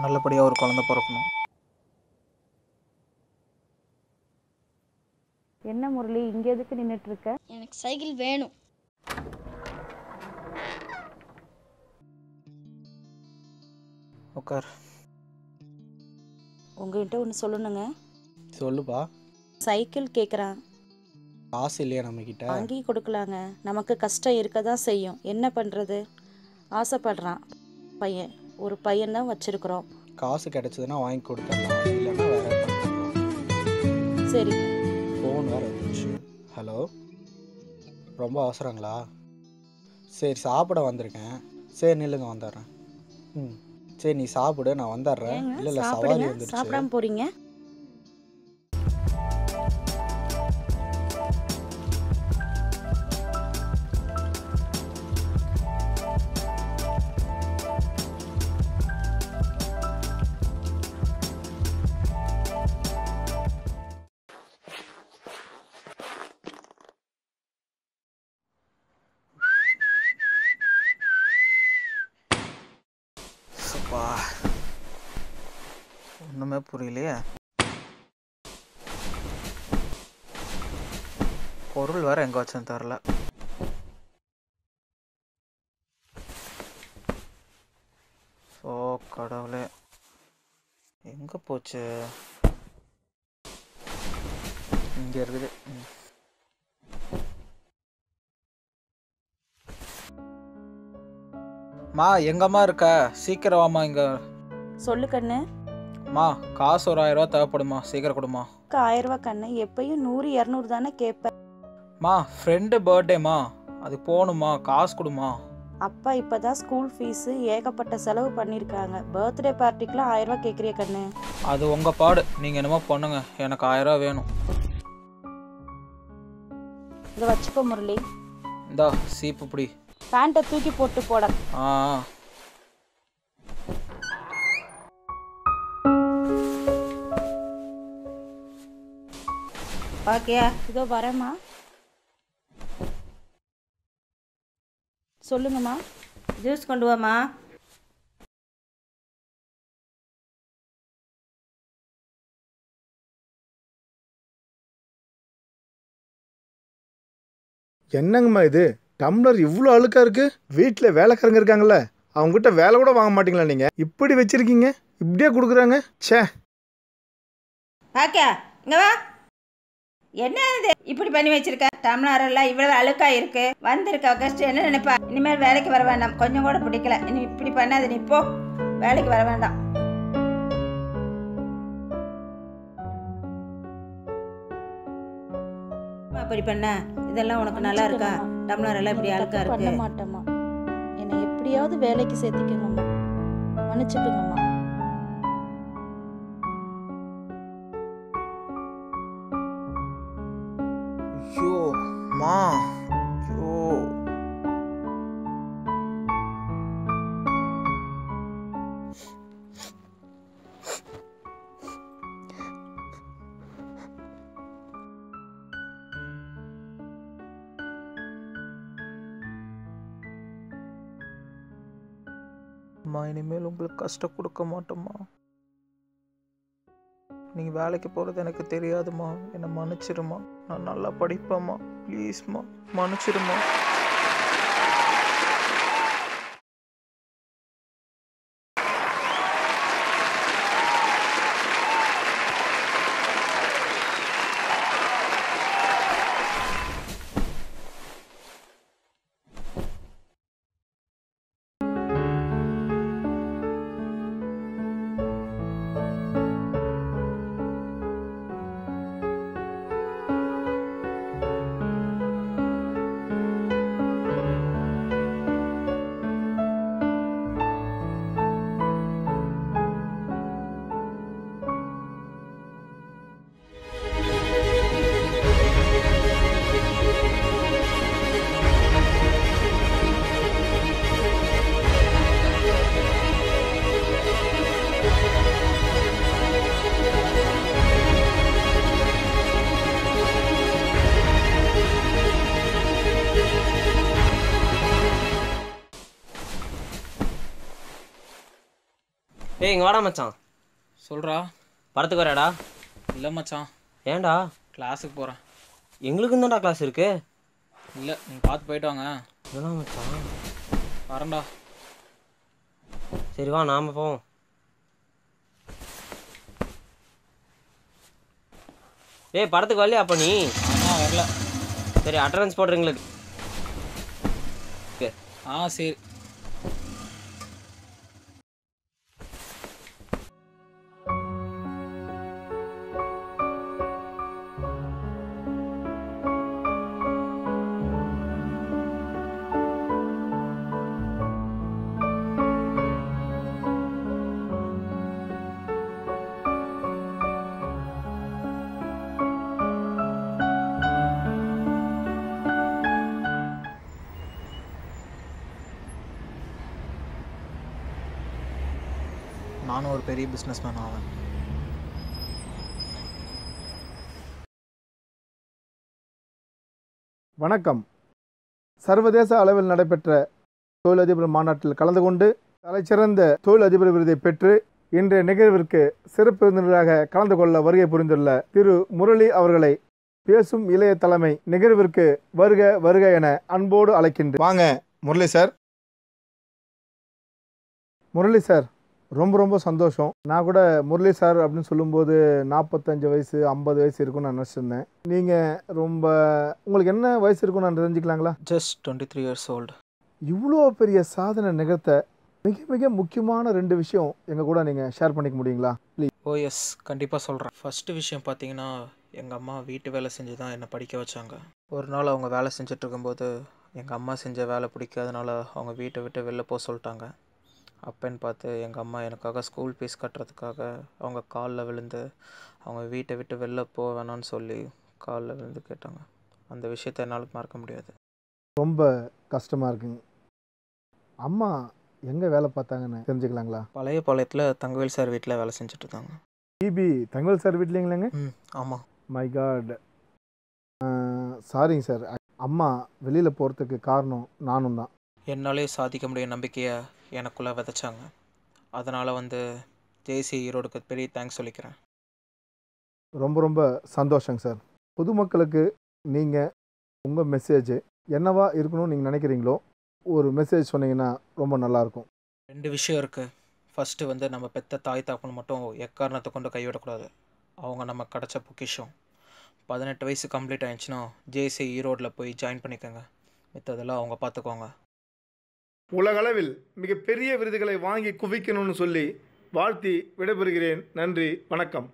நல்லபடியாக ஒரு குழந்தை பிறக்கணும். என்ன முரளி, இங்கே எதுக்கு நின்றுட்டு இருக்க? எனக்கு சைக்கிள் வேணும். உட்கார். உங்ககிட்ட ஒன்று சொல்லணுங்க. சொல்லுப்பா. சைக்கிள் கேட்குறான். காசு இல்லையா நம்மக்கிட்ட? வாங்கி கொடுக்கலாங்க, நமக்கு கஷ்டம் இருக்க தான் செய்யும். என்ன பண்ணுறது, ஆசைப்படுறான் பையன். ஒரு பையன் தான் வச்சுருக்குறோம். காசு கிடைச்சதுன்னா வாங்கி கொடுத்துடலாம், இல்லைன்னா வேற பண்ணிக்கலாம். சரி. ஃபோன் வேறு வந்துச்சு. ஹலோ, ரொம்ப அவசரங்களா? சரி, சாப்பிட வந்திருக்கேன். சரி நில்லுங்க, வந்துடுறேன். சரி நீ சாப்பிடு, நான் வந்துடுறேன். இல்லை சவாரி வந்துருச்சு. சாப்பிடாம போகிறீங்க? ஒன்றுமே புரியலையே. பொருள் வேற எங்கே வச்சேன்னு தெரில. ஓ கடவுளே, எங்கே போச்சு? இங்கே இருக்குது. மா எங்கம்மா இருக்க? சீக்கிரம் வாமா இங்க. சொல்லு கண்ணு. மா காசு ஒரு 1000 ரூபா தேவைப்படுமா, சீக்கிரம் கொடுமா. 1000 ரூபா கண்ணு, எப்பயும் 100 200 தானே கேட்பேன். மா ஃப்ரெண்டு பர்த்டேமா, அது போகணுமா, காசு கொடுமா. அப்பா இப்போதான் ஸ்கூல் ஃபீஸு ஏகப்பட்ட செலவு பண்ணியிருக்காங்க. பர்த்டே பார்ட்டிக்கெலாம் 1000 ரூபா கேட்குறிய கண்ணு? அது உங்கள் பாடு, நீங்கள் என்னமோ பண்ணுங்க, எனக்கு 1000 ரூபா வேணும். இதை வச்சுக்கோ முரளி. இந்தா சீப்பு பிடி. பேண்ட்டை தூக்கி போட்டு போட. ஆ ஓகேயா? இதோ வரேம்மா. சொல்லுங்கம்மா. ஜூஸ் கொண்டு வாம்மா. என்னங்கம்மா இது? டம்ளர் இவ்வளோ அழுக்கா இருக்கு. வீட்டில் வேலைக்காரங்க இருக்காங்கல்ல, அவங்ககிட்ட வேலை கூட வாங்க மாட்டீங்களா நீங்கள்? இப்படி வச்சிருக்கீங்க, இப்படியே கொடுக்குறாங்க. ச்சே. ஓகே, இங்கே வா. என்ன இது இப்படி பண்ணி வச்சிருக்க? டம்ளர் எல்லாம் இவ்வளவு அழுக்கா இருக்கு. வந்திருக்க கஷ்டம் என்ன நினைப்பா? இனிமேல் வேலைக்கு வர வேண்டாம். கொஞ்சம் கூட பிடிக்கல. நீ இப்படி பண்ணாத, நீ போ, வேலைக்கு வர வேண்டாம். அப்படி பண்ண இதெல்லாம் உனக்கு நல்லா இருக்கா? டம்ளர் எல்லாம் இப்படி அழுக்கா இருக்கு. பண்ண மாட்டேம்மா, என்னை எப்படியாவது வேலைக்கு சேர்த்துக்கங்கம்மா, மன்னிச்சுக்கங்கம்மா. ஐயோ மா, ஐயோ. அம்மா இனிமேல் உங்களுக்கு கஷ்டம் கொடுக்க மாட்டோம்மா. நீ வேலைக்கு போகிறது எனக்கு தெரியாதுமா, என்னை மன்னிச்சிருமா. நான் நல்லா படிப்பேம்மா, ப்ளீஸ்மா மன்னிச்சிருமா. டேய் இங்கே வாடா மச்சான். சொல்கிறா. படத்துக்கு வராடா? இல்லை மச்சான், ஏன்டா? கிளாஸுக்கு போகிறேன். எங்களுக்கும் தான்டா கிளாஸ் இருக்கு. இல்லை, நீங்கள் பார்த்து போயிட்டு வாங்க. என்ன மச்சான்? வரேன்டா. சரி வா நாம போவோம். ஏய் படத்துக்கு வரலையா அப்போ நீ? ஆமாம், வரல. சரி அட்டண்டன்ஸ் போடுறீங்களுக்கு. சரி. நானும் ஒரு பெரிய பிஸ்னஸ்மேன் ஆவேன். வணக்கம். சர்வதேச அளவில் நடைபெற்ற தொழிலதிபர் மாநாட்டில் கலந்து கொண்டு தலைச்சிறந்த தொழிலதிபர் விருதை பெற்று இன்றைய நிகழ்விற்கு சிறப்பு விருந்தினராக கலந்து கொள்ள வருகை புரிந்துள்ள திரு முரளி அவர்களை பேசும் இளைய தலைமை நிகழ்விற்கு வருக வருக என அன்போடு அழைக்கின்றேன். வாங்க முரளி சார். முரளி சார், ரொம்ப ரொம்ப சந்தோஷம். நான் கூட முரளி சார் அப்படின்னு சொல்லும்போது 45 வயசு 50 வயசு இருக்குன்னு நான் நினச்சிருந்தேன். நீங்கள் உங்களுக்கு என்ன வயசு இருக்குன்னு நான் தெரிஞ்சுக்கலாங்களா? Just 23 years old. இவ்வளோ பெரிய சாதனை நிகழ்த்த மிக மிக முக்கியமான 2 விஷயம் எங்கள் கூட நீங்கள் ஷேர் பண்ணிக்க முடியுங்களா ப்ளீஸ்? எஸ், கண்டிப்பாக சொல்கிறேன். ஃபஸ்ட்டு விஷயம் பார்த்தீங்கன்னா, எங்கள் அம்மா வீட்டு வேலை செஞ்சு தான் என்னை படிக்க வச்சாங்க. ஒரு நாள் அவங்க வேலை செஞ்சுட்டு இருக்கும்போது எங்கள் அம்மா செஞ்ச வேலை பிடிக்காதனால அவங்க வீட்டை விட்டு வெளில போக சொல்லிட்டாங்க. அப்பன்னு பார்த்து எங்கள் அம்மா எனக்காக ஸ்கூல் ஃபீஸ் கட்டுறதுக்காக அவங்க காலில் விழுந்து அவங்க வீட்டை விட்டு வெளில போக வேணான்னு சொல்லி காலில் விழுந்து கேட்டாங்க. அந்த விஷயத்தை என்னால் மறக்க முடியாது. ரொம்ப கஷ்டமாக இருக்குங்க. அம்மா எங்கே வேலை பார்த்தாங்கன்னு தெரிஞ்சுக்கலாங்களா? பழைய பாளையத்தில் தங்கவேல் சார் வீட்டில் வேலை செஞ்சுட்டு இருந்தாங்க. பிபி தங்கவேல் சார் வீட்லைங்களாங்க? ஆமாம். மை காட், சாரிங்க சார். அம்மா வெளியில் போகிறதுக்கு காரணம் நானும் தான். என்னாலே சாதிக்க முடிய நம்பிக்கையை எனக்குள்ளே விதைச்சாங்க. அதனால் ஜேசி ஈரோடுக்கு பெரிய தேங்க்ஸ் சொல்லிக்கிறேன். ரொம்ப ரொம்ப சந்தோஷங்க சார். பொதுமக்களுக்கு நீங்கள் உங்கள் மெசேஜ் என்னவா இருக்கணும்னு நீங்கள் நினைக்கிறீங்களோ ஒரு மெசேஜ் சொன்னீங்கன்னா ரொம்ப நல்லாயிருக்கும். 2 விஷயம் இருக்குது. ஃபஸ்ட்டு நம்ம பெத்த தாய் தாப்பன் மட்டும் எக்காரணத்தை கொண்டு கைவிடக்கூடாது. அவங்க நம்ம கிடச்ச பொக்கிஷம். 18 வயசு கம்ப்ளீட் ஆயிடுச்சுன்னா ஜேசி ஈரோடில் போய் ஜாயின் பண்ணிக்கோங்க. மித்ததெல்லாம் அவங்க பார்த்துக்குவாங்க. உலகளவில் மிகப்பெரிய விருதுகளை வாங்கி குவிக்கணும்னு சொல்லி வாழ்த்தி விடைபெறுகிறேன். நன்றி, வணக்கம்.